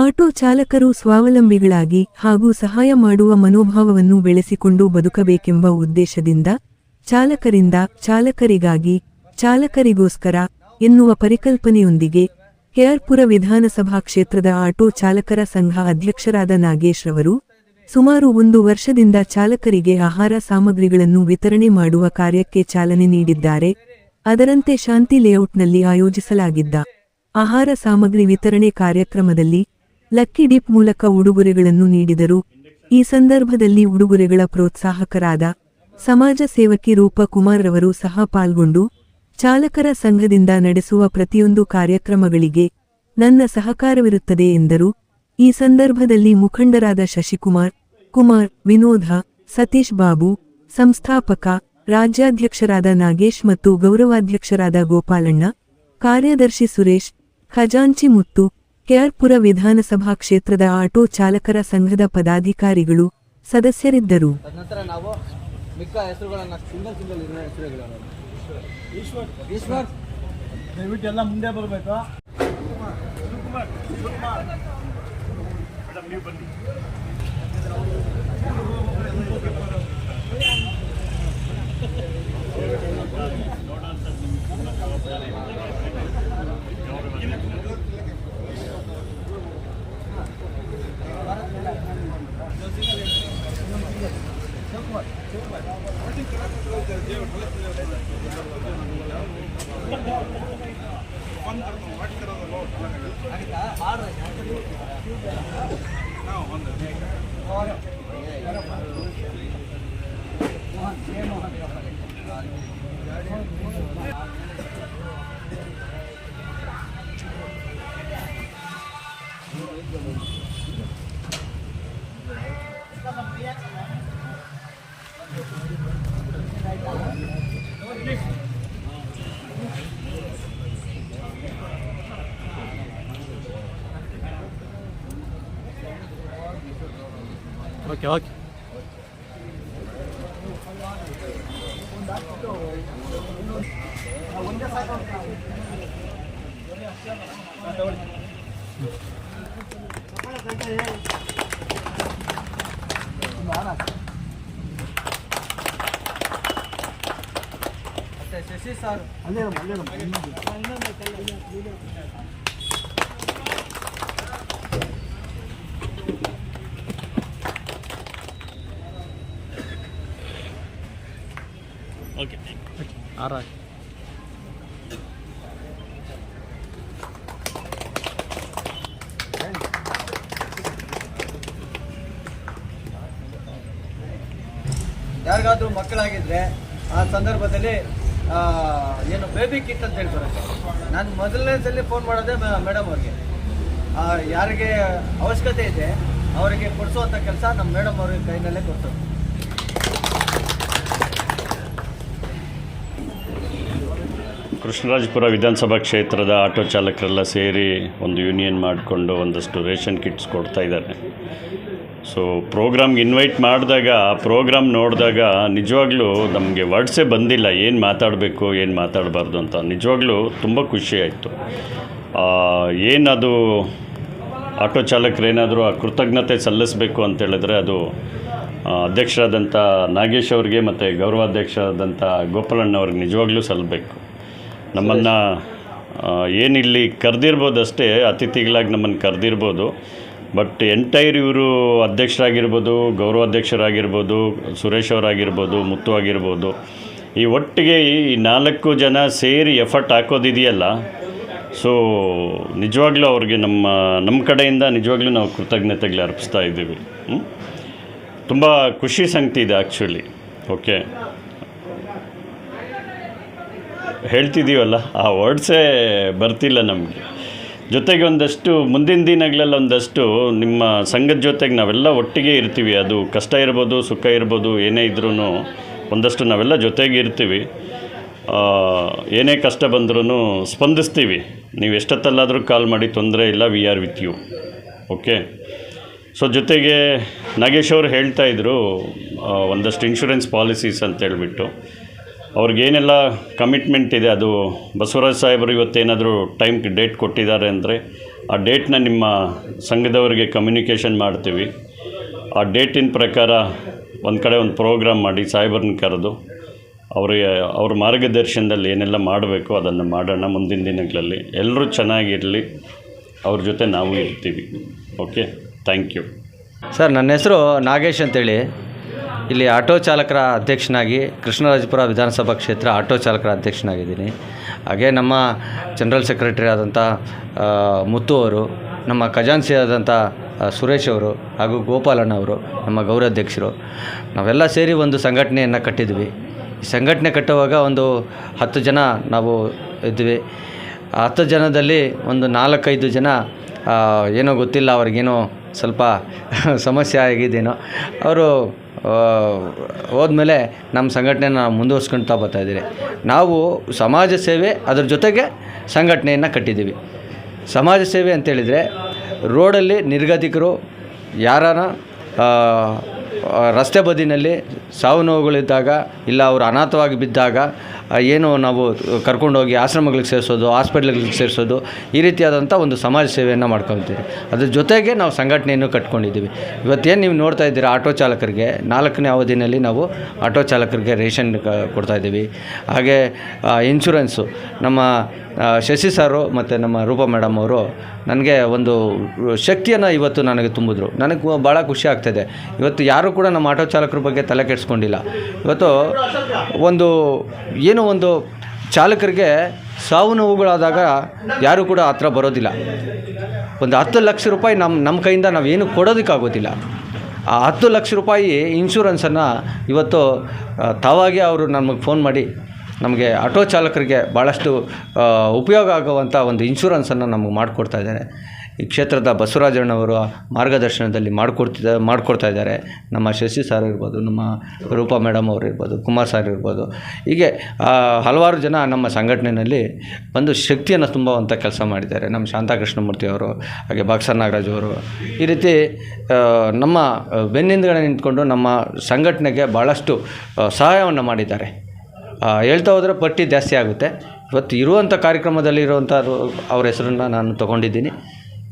Auto ಚಾಲಕರು ಸ್ವಾವಲಂಬಿಗಳಾಗಿ ಹಾಗೂ ಸಹಾಯ ಮಾಡುವ ಮನೋಭಾವವನ್ನು ಬೆಳೆಸಿಕೊಂಡು ಬದುಕಬೇಕೆಂಬ ಉದ್ದೇಶದಿಂದ ಚಾಲಕರಿಂದ ಚಾಲಕರಿಗಾಗಿ ಚಾಲಕರಿಗೋಸ್ಕರ ಎನ್ನುವ ಪರಿಕಲ್ಪನೆಯೊಂದಿಗೆ ಕೆಆರ್ಪುರ ವಿಧಾನಸಭಾ ಕ್ಷೇತ್ರದ ಆಟೋ ಚಾಲಕರ ಸಂಘ ಅಧ್ಯಕ್ಷರಾದ ನಾಗೇಶ್ ರವರು ಸುಮಾರು 1 ವರ್ಷದಿಂದ ಚಾಲಕರಿಗೆ ಆಹಾರ ಸಾಮಗ್ರಿಗಳನ್ನು ವಿತರಣೆ ಮಾಡುವ ಕಾರ್ಯಕ್ಕೆ ಚಾಲನೆ ನೀಡಿದ್ದಾರೆ. ಅದರಂತೆ ಶಾಂತಿ ಲೇಔಟ್ನಲ್ಲಿ ಆಯೋಜಿಸಲಾಗಿದ್ದ ಆಹಾರ ಸಾಮಗ್ರಿ ವಿತರಣೆ ಕಾರ್ಯಕ್ರಮದಲ್ಲಿ ಲಕ್ಕಿ ಡಿಪ್ ಮೂಲಕ ಉಡುಗೊರೆಗಳನ್ನು ನೀಡಿದರು. ಈ ಸಂದರ್ಭದಲ್ಲಿ ಉಡುಗೊರೆಗಳ ಪ್ರೋತ್ಸಾಹಕರಾದ ಸಮಾಜ ಸೇವಕಿ ರೂಪ ಕುಮಾರ್ ರವರು ಸಹ ಪಾಲ್ಗೊಂಡು ಚಾಲಕರ ಸಂಘದಿಂದ ನಡೆಸುವ ಪ್ರತಿಯೊಂದು ಕಾರ್ಯಕ್ರಮಗಳಿಗೆ ನನ್ನ ಸಹಕಾರವಿರುತ್ತದೆ ಎಂದರು. ಈ ಸಂದರ್ಭದಲ್ಲಿ ಮುಖಂಡರಾದ ಶಶಿಕುಮಾರ್, ಕುಮಾರ್, ವಿನೋಧ, ಸತೀಶ್ ಬಾಬು, ಸಂಸ್ಥಾಪಕ ರಾಜ್ಯಾಧ್ಯಕ್ಷರಾದ ನಾಗೇಶ್ ಮತ್ತು ಗೌರವಾಧ್ಯಕ್ಷರಾದ ಗೋಪಾಲಣ್ಣ, ಕಾರ್ಯದರ್ಶಿ ಸುರೇಶ್, ಖಜಾಂಚಿ ಮುತ್ತು, ಕೆಆರ್ಪುರ ವಿಧಾನಸಭಾ ಕ್ಷೇತ್ರದ ಆಟೋ ಚಾಲಕರ ಸಂಘದ ಪದಾಧಿಕಾರಿಗಳು ಸದಸ್ಯರಿದ್ದರು. ಓಕೆ ಶಶಿ ಸರ್ ಓಕೆ ಆರಾಮ್ ಯಾರಿಗಾದ್ರೂ ಮಕ್ಕಳಾಗಿದ್ರೆ ಆ ಸಂದರ್ಭದಲ್ಲಿ ಏನು ಬೇಬಿ ಕಿಟ್ ಅಂತ ಹೇಳಿ ಬರುತ್ತೆ. ನಾನು ಮೊದಲನೇ ಸಲ ಫೋನ್ ಮಾಡೋದೇ ಮೇಡಮ್ ಅವ್ರಿಗೆ, ಯಾರಿಗೆ ಅವಶ್ಯಕತೆ ಇದೆ ಅವರಿಗೆ ಕೊಡಿಸುವಂಥ ಕೆಲಸ ನಮ್ಮ ಮೇಡಮ್ ಅವ್ರಿಗೆ ಕೈನಲ್ಲೇ ಕೊಡ್ಸೋದು. ಕೃಷ್ಣರಾಜಪುರ ವಿಧಾನಸಭಾ ಕ್ಷೇತ್ರದ ಆಟೋ ಚಾಲಕರೆಲ್ಲ ಸೇರಿ ಒಂದು ಯೂನಿಯನ್ ಮಾಡಿಕೊಂಡು ಒಂದಷ್ಟು ರೇಷನ್ ಕಿಟ್ಸ್ ಕೊಡ್ತಾ ಇದ್ದಾರೆ. ಸೊ ಪ್ರೋಗ್ರಾಮ್ಗೆ ಇನ್ವೈಟ್ ಮಾಡಿದಾಗ ಆ ಪ್ರೋಗ್ರಾಮ್ ನೋಡಿದಾಗ ನಿಜವಾಗ್ಲೂ ನಮಗೆ ವರ್ಡ್ಸೇ ಬಂದಿಲ್ಲ, ಏನು ಮಾತಾಡಬೇಕು ಏನು ಮಾತಾಡಬಾರ್ದು ಅಂತ. ನಿಜವಾಗ್ಲೂ ತುಂಬ ಖುಷಿ ಆಯಿತು. ಏನದು ಆಟೋ ಚಾಲಕರೇನಾದರೂ ಆ ಕೃತಜ್ಞತೆ ಸಲ್ಲಿಸಬೇಕು ಅಂತೇಳಿದ್ರೆ ಅದು ಅಧ್ಯಕ್ಷರಾದಂಥ ನಾಗೇಶ್ ಅವ್ರಿಗೆ ಮತ್ತು ಗೌರವಾಧ್ಯಕ್ಷರಾದಂಥ ಗೋಪಾಲಣ್ಣವ್ರಿಗೆ ನಿಜವಾಗ್ಲೂ ಸಲ್ಲಬೇಕು. ನಮ್ಮನ್ನು ಏನಿಲ್ಲಿ ಕರೆದಿರ್ಬೋದು ಅಷ್ಟೇ, ಅತಿಥಿಗಳಾಗಿ ನಮ್ಮನ್ನು ಕರೆದಿರ್ಬೋದು, ಬಟ್ ಎಂಟೈರ್ ಇವರು ಅಧ್ಯಕ್ಷರಾಗಿರ್ಬೋದು, ಗೌರವಾಧ್ಯಕ್ಷರಾಗಿರ್ಬೋದು, ಸುರೇಶ್ ಅವರಾಗಿರ್ಬೋದು, ಮುತ್ತು ಆಗಿರ್ಬೋದು, ಈ ಒಟ್ಟಿಗೆ ಈ 4 ಜನ ಸೇರಿ ಎಫರ್ಟ್ ಹಾಕೋದಿದೆಯಲ್ಲ, ಸೊ ನಿಜವಾಗ್ಲೂ ಅವ್ರಿಗೆ ನಮ್ಮ ಕಡೆಯಿಂದ ನಿಜವಾಗ್ಲೂ ನಾವು ಕೃತಜ್ಞತೆಗಳು ಅರ್ಪಿಸ್ತಾ ಇದ್ದೀವಿ. ತುಂಬ ಖುಷಿ ಸಂಗತಿ ಇದೆ ಆ್ಯಕ್ಚುಲಿ. ಓಕೆ, ಹೇಳ್ತಿದ್ದೀವಲ್ಲ ಆ ವರ್ಡ್ಸೇ ಬರ್ತಿಲ್ಲ ನಮಗೆ. ಜೊತೆಗೆ ಒಂದಷ್ಟು ಮುಂದಿನ ದಿನಗಳಲ್ಲಿ ಒಂದಷ್ಟು ನಿಮ್ಮ ಸಂಘದ ಜೊತೆಗೆ ನಾವೆಲ್ಲ ಒಟ್ಟಿಗೆ ಇರ್ತೀವಿ. ಅದು ಕಷ್ಟ ಇರ್ಬೋದು, ಸುಖ ಇರ್ಬೋದು, ಏನೇ ಇದ್ರೂ ಒಂದಷ್ಟು ನಾವೆಲ್ಲ ಜೊತೆಗೆ ಇರ್ತೀವಿ. ಏನೇ ಕಷ್ಟ ಬಂದ್ರೂ ಸ್ಪಂದಿಸ್ತೀವಿ. ನೀವು ಎಷ್ಟೊತ್ತಲ್ಲಾದರೂ ಕಾಲ್ ಮಾಡಿ, ತೊಂದರೆ ಇಲ್ಲ, we are with you. Okay. So ಜೊತೆಗೆ ನಾಗೇಶ್ ಅವರು ಹೇಳ್ತಾಯಿದ್ರು ಒಂದಷ್ಟು ಇನ್ಶೂರೆನ್ಸ್ ಪಾಲಿಸೀಸ್ ಅಂತೇಳ್ಬಿಟ್ಟು ಅವ್ರಿಗೇನೆಲ್ಲ ಕಮಿಟ್ಮೆಂಟ್ ಇದೆ, ಅದು ಬಸವರಾಜ್ ಸಾಹೇಬರು ಇವತ್ತೇನಾದರೂ ಡೇಟ್ ಕೊಟ್ಟಿದ್ದಾರೆ ಅಂದರೆ ಆ ಡೇಟ್ನ ನಿಮ್ಮ ಸಂಘದವರಿಗೆ ಕಮ್ಯುನಿಕೇಷನ್ ಮಾಡ್ತೀವಿ. ಆ ಡೇಟಿನ ಪ್ರಕಾರ ಒಂದು ಕಡೆ ಒಂದು ಪ್ರೋಗ್ರಾಮ್ ಮಾಡಿ ಸಾಹೇಬ್ರನ್ನ ಕರೆದು ಅವರಿಗೆ ಅವ್ರ ಮಾರ್ಗದರ್ಶನದಲ್ಲಿ ಏನೆಲ್ಲ ಮಾಡಬೇಕು ಅದನ್ನು ಮಾಡೋಣ. ಮುಂದಿನ ದಿನಗಳಲ್ಲಿ ಎಲ್ಲರೂ ಚೆನ್ನಾಗಿರಲಿ, ಅವ್ರ ಜೊತೆ ನಾವು ಇರ್ತೀವಿ. Okay, thank you. ಸರ್, ನನ್ನ ಹೆಸರು ನಾಗೇಶ್ ಅಂತೇಳಿ. ಇಲ್ಲಿ ಆಟೋ ಚಾಲಕರ ಅಧ್ಯಕ್ಷನಾಗಿ ಕೃಷ್ಣರಾಜಪುರ ವಿಧಾನಸಭಾ ಕ್ಷೇತ್ರ ಆಟೋ ಚಾಲಕರ ಅಧ್ಯಕ್ಷನಾಗಿದ್ದೀನಿ. ಹಾಗೆ ನಮ್ಮ ಜನರಲ್ ಸೆಕ್ರೆಟರಿ ಆದಂಥ ಮುತ್ತು ಅವರು, ನಮ್ಮ ಖಜಾನ್ಸಿ ಆದಂಥ ಸುರೇಶ್ ಅವರು ಹಾಗೂ ಗೋಪಾಲಣ್ಣ ಅವರು ನಮ್ಮ ಗೌರವಾಧ್ಯಕ್ಷರು, ನಾವೆಲ್ಲ ಸೇರಿ ಒಂದು ಸಂಘಟನೆಯನ್ನು ಕಟ್ಟಿದ್ವಿ. ಈ ಸಂಘಟನೆ ಕಟ್ಟುವಾಗ ಒಂದು 10 ಜನ ನಾವು ಇದ್ವಿ. ಆ 10 ಜನದಲ್ಲಿ ಒಂದು 4-5 ಜನ ಏನೋ ಗೊತ್ತಿಲ್ಲ, ಅವ್ರಿಗೇನೋ ಸ್ವಲ್ಪ ಸಮಸ್ಯೆ ಆಗಿದ್ದೇನೋ, ಅವರು ಹೋದ್ಮೇಲೆ ನಮ್ಮ ಸಂಘಟನೆನ ಮುಂದುವರ್ಸ್ಕೊಳ್ತಾ ಬರ್ತಾಯಿದ್ದೀರಿ. ನಾವು ಸಮಾಜ ಸೇವೆ ಅದರ ಜೊತೆಗೆ ಸಂಘಟನೆಯನ್ನು ಕಟ್ಟಿದ್ದೀವಿ. ಸಮಾಜ ಸೇವೆ ಅಂತೇಳಿದರೆ ರೋಡಲ್ಲಿ ನಿರ್ಗತಿಕರು ಯಾರಾನ ರಸ್ತೆ ಬದಿನಲ್ಲಿ ಸಾವು ನೋವುಗಳಿದ್ದಾಗ, ಇಲ್ಲ ಅವರು ಅನಾಥವಾಗಿ ಬಿದ್ದಾಗ ಏನು ನಾವು ಕರ್ಕೊಂಡೋಗಿ ಆಶ್ರಮಗಳಿಗೆ ಸೇರಿಸೋದು, ಹಾಸ್ಪಿಟ್ಲ್ಗಳಿಗೆ ಸೇರಿಸೋದು, ಈ ರೀತಿಯಾದಂಥ ಒಂದು ಸಮಾಜ ಸೇವೆಯನ್ನು ಮಾಡ್ಕೊಳ್ತೀವಿ. ಅದ್ರ ಜೊತೆಗೆ ನಾವು ಸಂಘಟನೆಯನ್ನು ಕಟ್ಕೊಂಡಿದ್ದೀವಿ. ಇವತ್ತೇನು ನೀವು ನೋಡ್ತಾ ಇದ್ದೀರಾ, ಆಟೋ ಚಾಲಕರಿಗೆ 4ನೇ ಅವಧಿನಲ್ಲಿ ನಾವು ಆಟೋ ಚಾಲಕರಿಗೆ ರೇಷನ್ ಕೊಡ್ತಾಯಿದ್ದೀವಿ. ಹಾಗೆ ಇನ್ಶೂರೆನ್ಸು ನಮ್ಮ ಶಶಿ ಸಾರು ಮತ್ತು ನಮ್ಮ ರೂಪಾ ಮೇಡಮ್ ಅವರು ನನಗೆ ಒಂದು ಶಕ್ತಿಯನ್ನು ಇವತ್ತು ನನಗೆ ತುಂಬಿದ್ರು. ನನಗೆ ಭಾಳ ಖುಷಿ ಆಗ್ತಾಯಿದೆ. ಇವತ್ತು ಯಾರೂ ಕೂಡ ನಮ್ಮ ಆಟೋ ಚಾಲಕರ ಬಗ್ಗೆ ತಲೆ ಕೆಡಿಸ್ಕೊಂಡಿಲ್ಲ. ಇವತ್ತು ಏನೋ ಒಂದು ಚಾಲಕರಿಗೆ ಸಾವು ನೋವುಗಳಾದಾಗ ಯಾರೂ ಕೂಡ ಹತ್ರ ಬರೋದಿಲ್ಲ. ಒಂದು 10 ಲಕ್ಷ ರೂಪಾಯಿ ನಮ್ಮ ಕೈಯಿಂದ ನಾವೇನು ಕೊಡೋದಕ್ಕಾಗೋದಿಲ್ಲ. ಆ 10 ಲಕ್ಷ ರೂಪಾಯಿ ಇನ್ಶೂರೆನ್ಸನ್ನು ಇವತ್ತು ತಾವಾಗೇ ಅವರು ನಮಗೆ ಫೋನ್ ಮಾಡಿ ನಮಗೆ ಆಟೋ ಚಾಲಕರಿಗೆ ಭಾಳಷ್ಟು ಉಪಯೋಗ ಆಗುವಂಥ ಒಂದು ಇನ್ಶೂರೆನ್ಸನ್ನು ನಮಗೆ ಮಾಡಿಕೊಡ್ತಾ ಇದ್ದಾರೆ. ಈ ಕ್ಷೇತ್ರದ ಬಸವರಾಜಣ್ಣವರು ಮಾರ್ಗದರ್ಶನದಲ್ಲಿ ಮಾಡಿಕೊಡ್ತಾ ಇದ್ದಾರೆ. ನಮ್ಮ ಶಶಿ ಸಾರ್ ಇರ್ಬೋದು, ನಮ್ಮ ರೂಪಾ ಮೇಡಮ್ ಅವರು ಇರ್ಬೋದು, ಕುಮಾರ್ ಸಾರ್ ಇರ್ಬೋದು, ಹೀಗೆ ಹಲವಾರು ಜನ ನಮ್ಮ ಸಂಘಟನೆಯಲ್ಲಿ ಒಂದು ಶಕ್ತಿಯನ್ನು ತುಂಬುವಂಥ ಕೆಲಸ ಮಾಡಿದ್ದಾರೆ. ನಮ್ಮ ಶಾಂತಕೃಷ್ಣಮೂರ್ತಿ ಅವರು, ಹಾಗೆ ಬಾಕ್ಸರ್ ನಾಗರಾಜ್ ಅವರು, ಈ ರೀತಿ ನಮ್ಮ ಬೆನ್ನಿಂದಗಡೆ ನಿಂತ್ಕೊಂಡು ನಮ್ಮ ಸಂಘಟನೆಗೆ ಭಾಳಷ್ಟು ಸಹಾಯವನ್ನು ಮಾಡಿದ್ದಾರೆ. ಹೇಳ್ತಾ ಹೋದರೆ ಪಟ್ಟಿ ಜಾಸ್ತಿ ಆಗುತ್ತೆ. ಇವತ್ತು ಇರುವಂಥ ಕಾರ್ಯಕ್ರಮದಲ್ಲಿರುವಂಥ ಅವ್ರ ಹೆಸರನ್ನು ನಾನು ತೊಗೊಂಡಿದ್ದೀನಿ.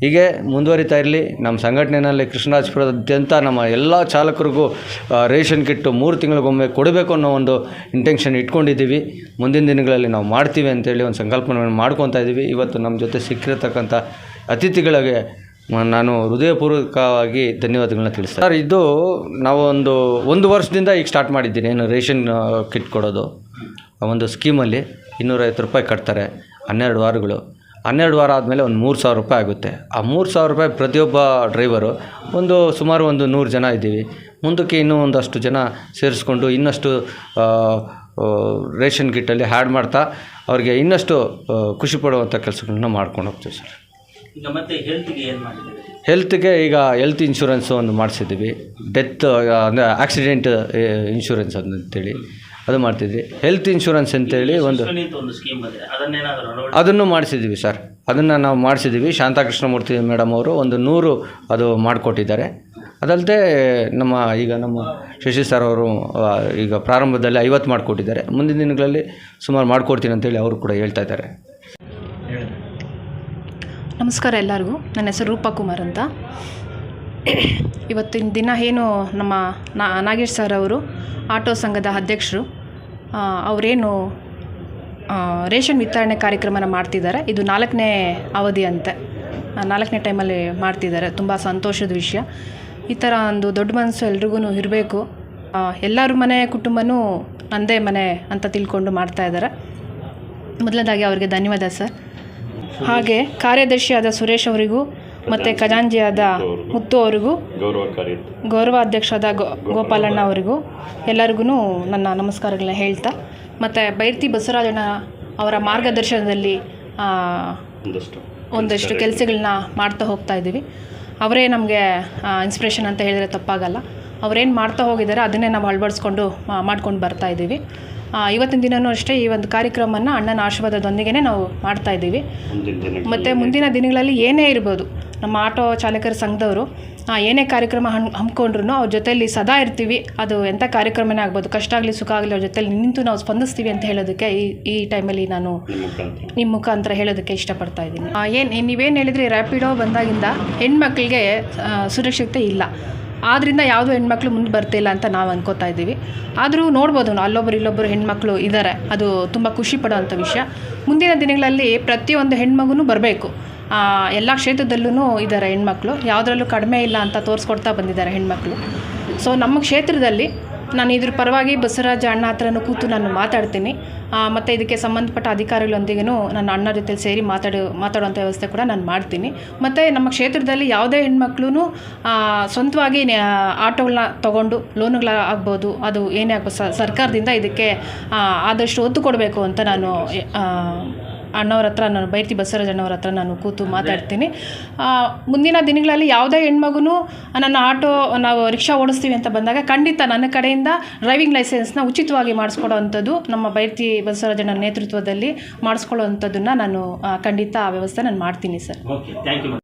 ಹೀಗೆ ಮುಂದುವರಿತಾ ಇರಲಿ. ನಮ್ಮ ಸಂಘಟನೆಯಲ್ಲಿ ಕೃಷ್ಣರಾಜಪುರದಾದ್ಯಂತ ನಮ್ಮ ಎಲ್ಲ ಚಾಲಕರಿಗೂ ರೇಷನ್ ಕಿಟ್ಟು 3 ತಿಂಗಳಿಗೊಮ್ಮೆ ಕೊಡಬೇಕು ಅನ್ನೋ ಒಂದು ಇಂಟೆನ್ಷನ್ ಇಟ್ಕೊಂಡಿದ್ದೀವಿ. ಮುಂದಿನ ದಿನಗಳಲ್ಲಿ ನಾವು ಮಾಡ್ತೀವಿ ಅಂತೇಳಿ ಒಂದು ಸಂಕಲ್ಪನೆಯನ್ನು ಮಾಡ್ಕೊತಾ ಇದ್ದೀವಿ. ಇವತ್ತು ನಮ್ಮ ಜೊತೆ ಸಿಕ್ಕಿರತಕ್ಕಂಥ ಅತಿಥಿಗಳಿಗೆ ನಾನು ಹೃದಯಪೂರ್ವಕವಾಗಿ ಧನ್ಯವಾದಗಳನ್ನ ತಿಳಿಸ್ತೀನಿ. ಸರ್, ಇದು ನಾವು ಒಂದು ವರ್ಷದಿಂದ ಈಗ ಸ್ಟಾರ್ಟ್ ಮಾಡಿದ್ದೀನಿ. ಏನು ರೇಷನ್ ಕಿಟ್ ಕೊಡೋದು ಒಂದು ಸ್ಕೀಮಲ್ಲಿ 250 ರೂಪಾಯಿ ಕಟ್ತಾರೆ. 12 ವಾರಗಳು. 12 ವಾರ ಆದಮೇಲೆ ಒಂದು 3,000 ರೂಪಾಯಿ ಆಗುತ್ತೆ. ಆ 3,000 ರೂಪಾಯಿ ಪ್ರತಿಯೊಬ್ಬ ಡ್ರೈವರು ಸುಮಾರು 100 ಜನ ಇದ್ದೀವಿ. ಮುಂದಕ್ಕೆ ಇನ್ನೂ ಒಂದಷ್ಟು ಜನ ಸೇರಿಸ್ಕೊಂಡು ಇನ್ನಷ್ಟು ರೇಷನ್ ಕಿಟ್ಟಲ್ಲಿ ಆ್ಯಡ್ ಮಾಡ್ತಾ ಅವ್ರಿಗೆ ಇನ್ನಷ್ಟು ಖುಷಿ ಪಡುವಂಥ ಕೆಲಸಗಳನ್ನ ಮಾಡ್ಕೊಂಡು ಹೋಗ್ತೀವಿ ಸರ್. ಈಗ ಮತ್ತೆ ಹೆಲ್ತ್ಗೆ ಏನು ಮಾಡಿದ್ದೀವಿ? ಹೆಲ್ತ್ಗೆ ಈಗ ಹೆಲ್ತ್ ಇನ್ಶೂರೆನ್ಸು ಒಂದು ಮಾಡಿಸಿದ್ದೀವಿ. ಡೆತ್ ಅಂದರೆ ಆಕ್ಸಿಡೆಂಟ್ ಇನ್ಶೂರೆನ್ಸ್ ಅಂತೇಳಿ ಅದು ಮಾಡ್ತಿದ್ವಿ. ಹೆಲ್ತ್ ಇನ್ಶೂರೆನ್ಸ್ ಅಂತೇಳಿ ಒಂದು ಸ್ಕೀಮ್ ಇದೆ, ಅದನ್ನು ಮಾಡಿಸಿದ್ದೀವಿ ಸರ್. ಅದನ್ನು ನಾವು ಮಾಡಿಸಿದ್ದೀವಿ. ಶಾಂತಕೃಷ್ಣಮೂರ್ತಿ ಮೇಡಮ್ ಅವರು 100 ಅದು ಮಾಡಿಕೊಟ್ಟಿದ್ದಾರೆ. ಅದಲ್ಲದೆ ನಮ್ಮ ಶಶಿ ಸರ್ ಅವರು ಈಗ ಪ್ರಾರಂಭದಲ್ಲಿ 50 ಮಾಡಿಕೊಟ್ಟಿದ್ದಾರೆ. ಮುಂದಿನ ದಿನಗಳಲ್ಲಿ ಸುಮಾರು ಮಾಡಿಕೊಡ್ತೀನಿ ಅಂತೇಳಿ ಅವರು ಕೂಡ ಹೇಳ್ತಾ ಇದ್ದಾರೆ. ನಮಸ್ಕಾರ ಎಲ್ಲರಿಗೂ. ನನ್ನ ಹೆಸರು ರೂಪಾ ಕುಮಾರ್ ಅಂತ. ಇವತ್ತಿನ ದಿನ ಏನು ನಮ್ಮ ನಾಗೇಶ್ ಸರ್ ಅವರು ಆಟೋ ಸಂಘದ ಅಧ್ಯಕ್ಷರು, ಅವರೇನು ರೇಷನ್ ವಿತರಣೆ ಕಾರ್ಯಕ್ರಮನ ಮಾಡ್ತಿದ್ದಾರೆ. ಇದು 4ನೇ ಅವಧಿ ಅಂತೆ, 4ನೇ ಟೈಮಲ್ಲಿ ಮಾಡ್ತಿದ್ದಾರೆ. ತುಂಬ ಸಂತೋಷದ ವಿಷಯ. ಈ ಥರ ಒಂದು ದೊಡ್ಡ ಮನಸ್ಸು ಎಲ್ರಿಗೂ ಇರಬೇಕು. ಎಲ್ಲರ ಮನೆ ಕುಟುಂಬನೂ ನನ್ನದೇ ಮನೆ ಅಂತ ತಿಳ್ಕೊಂಡು ಮಾಡ್ತಾಯಿದ್ದಾರೆ. ಮೊದಲನೇದಾಗಿ ಅವರಿಗೆ ಧನ್ಯವಾದ ಸರ್. ಹಾಗೆ ಕಾರ್ಯದರ್ಶಿಯಾದ ಸುರೇಶ್ ಅವರಿಗೂ ಮತ್ತು ಖಜಾಂಜಿಯಾದ ಮುತ್ತು ಅವರಿಗೂ, ಗೌರವ ಅಧ್ಯಕ್ಷರಾದ ಗೋಪಾಲಣ್ಣ ಅವರಿಗೂ ಎಲ್ಲರಿಗೂ ನನ್ನ ನಮಸ್ಕಾರಗಳನ್ನ ಹೇಳ್ತಾ, ಮತ್ತು ಬೈರ್ತಿ ಬಸವರಾಜಣ್ಣ ಅವರ ಮಾರ್ಗದರ್ಶನದಲ್ಲಿ ಒಂದಷ್ಟು ಕೆಲಸಗಳನ್ನ ಮಾಡ್ತಾ ಹೋಗ್ತಾ ಇದ್ದೀವಿ. ಅವರೇ ನಮಗೆ ಇನ್ಸ್ಪಿರೇಷನ್ ಅಂತ ಹೇಳಿದರೆ ತಪ್ಪಾಗಲ್ಲ. ಅವರೇನು ಮಾಡ್ತಾ ಹೋಗಿದ್ದಾರೆ ಅದನ್ನೇ ನಾವು ಅಳವಡಿಸ್ಕೊಂಡು ಮಾಡ್ಕೊಂಡು ಬರ್ತಾಯಿದ್ದೀವಿ. ಇವತ್ತಿನ ದಿನವೂ ಅಷ್ಟೇ ಈ ಒಂದು ಕಾರ್ಯಕ್ರಮವನ್ನು ಅಣ್ಣನ ಆಶೀರ್ವಾದದೊಂದಿಗೆ ನಾವು ಮಾಡ್ತಾಯಿದ್ದೀವಿ. ಮತ್ತು ಮುಂದಿನ ದಿನಗಳಲ್ಲಿ ಏನೇ ಇರ್ಬೋದು, ನಮ್ಮ ಆಟೋ ಚಾಲಕರ ಸಂಘದವರು ಏನೇ ಕಾರ್ಯಕ್ರಮ ಹಮ್ಮಿಕೊಂಡ್ರು ಅವ್ರ ಜೊತೆಯಲ್ಲಿ ಸದಾ ಇರ್ತೀವಿ. ಅದು ಎಂಥ ಕಾರ್ಯಕ್ರಮನೇ ಆಗ್ಬೋದು, ಕಷ್ಟ ಆಗಲಿ ಸುಖ ಆಗಲಿ ಅವ್ರ ಜೊತೆಲಿ ನಿಂತು ನಾವು ಸ್ಪಂದಿಸ್ತೀವಿ ಅಂತ ಹೇಳೋದಕ್ಕೆ ಈ ಟೈಮಲ್ಲಿ ನಾನು ನಿಮ್ಮ ಮುಖಾಂತರ ಹೇಳೋದಕ್ಕೆ ಇಷ್ಟಪಡ್ತಾ ಇದ್ದೀನಿ. ನೀವೇನು ಹೇಳಿದ್ರಿ, ರ್ಯಾಪಿಡೋ ಬಂದಾಗಿಂದ ಹೆಣ್ಮಕ್ಳಿಗೆ ಸುರಕ್ಷತೆ ಇಲ್ಲ, ಆದ್ದರಿಂದ ಯಾವುದೋ ಹೆಣ್ಮಕ್ಳು ಮುಂದೆ ಬರ್ತಿಲ್ಲ ಅಂತ ನಾವು ಅನ್ಕೋತಾ ಇದ್ದೀವಿ. ಆದರೂ ನೋಡ್ಬೋದು, ಅಲ್ಲೊಬ್ಬರು ಇಲ್ಲೊಬ್ಬರು ಹೆಣ್ಮಕ್ಳು ಇದ್ದಾರೆ, ಅದು ತುಂಬ ಖುಷಿ ಪಡೋವಂಥ ವಿಷಯ. ಮುಂದಿನ ದಿನಗಳಲ್ಲಿ ಪ್ರತಿಯೊಂದು ಹೆಣ್ಮಗುನೂ ಬರಬೇಕು. ಎಲ್ಲ ಕ್ಷೇತ್ರದಲ್ಲೂ ಇದ್ದಾರೆ ಹೆಣ್ಮಕ್ಳು, ಯಾವುದರಲ್ಲೂ ಕಡಿಮೆ ಇಲ್ಲ ಅಂತ ತೋರಿಸ್ಕೊಡ್ತಾ ಬಂದಿದ್ದಾರೆ ಹೆಣ್ಮಕ್ಳು. ಸೊ ನಮ್ಮ ಕ್ಷೇತ್ರದಲ್ಲಿ ನಾನು ಇದ್ರ ಪರವಾಗಿ ಬಸವರಾಜ ಅಣ್ಣ ಹತ್ರನೂ ಕೂತು ನಾನು ಮಾತಾಡ್ತೀನಿ. ಮತ್ತು ಇದಕ್ಕೆ ಸಂಬಂಧಪಟ್ಟ ಅಧಿಕಾರಿಗಳೊಂದಿಗೂ ನನ್ನ ಅಣ್ಣ ಜೊತೆ ಸೇರಿ ಮಾತಾಡುವಂಥ ವ್ಯವಸ್ಥೆ ಕೂಡ ನಾನು ಮಾಡ್ತೀನಿ. ಮತ್ತು ನಮ್ಮ ಕ್ಷೇತ್ರದಲ್ಲಿ ಯಾವುದೇ ಹೆಣ್ಮಕ್ಳು ಸ್ವಂತವಾಗಿ ಆಟೋಗಳನ್ನ ತೊಗೊಂಡು ಲೋನುಗಳಾಗ್ಬೋದು, ಅದು ಏನೇ ಆಗ್ಬೋದು, ಸರ್ಕಾರದಿಂದ ಇದಕ್ಕೆ ಆದಷ್ಟು ಒತ್ತು ಕೊಡಬೇಕು ಅಂತ ನಾನು ಅಣ್ಣವ್ರ ಹತ್ರ, ನಾನು ಬೈರ್ತಿ ಬಸವರಾಜ ಅಣ್ಣವ್ರ ಹತ್ರ ನಾನು ಕೂತು ಮಾತಾಡ್ತೀನಿ. ಮುಂದಿನ ದಿನಗಳಲ್ಲಿ ಯಾವುದೇ ಹೆಣ್ಮಗುನೂ ನನ್ನ ನಾವು ರಿಕ್ಷಾ ಓಡಿಸ್ತೀವಿ ಅಂತ ಬಂದಾಗ ಖಂಡಿತ ನನ್ನ ಕಡೆಯಿಂದ ಡ್ರೈವಿಂಗ್ ಲೈಸೆನ್ಸ್ನ ಉಚಿತವಾಗಿ ಮಾಡಿಸ್ಕೊಡೋವಂಥದ್ದು ನಮ್ಮ ಬೈರ್ತಿ ಬಸವರಾಜಣ್ಣನ ನೇತೃತ್ವದಲ್ಲಿ ಮಾಡಿಸ್ಕೊಳ್ಳೋವಂಥದ್ದನ್ನು ನಾನು ಖಂಡಿತ ಆ ವ್ಯವಸ್ಥೆ ನಾನು ಮಾಡ್ತೀನಿ ಸರ್. Okay, thank you.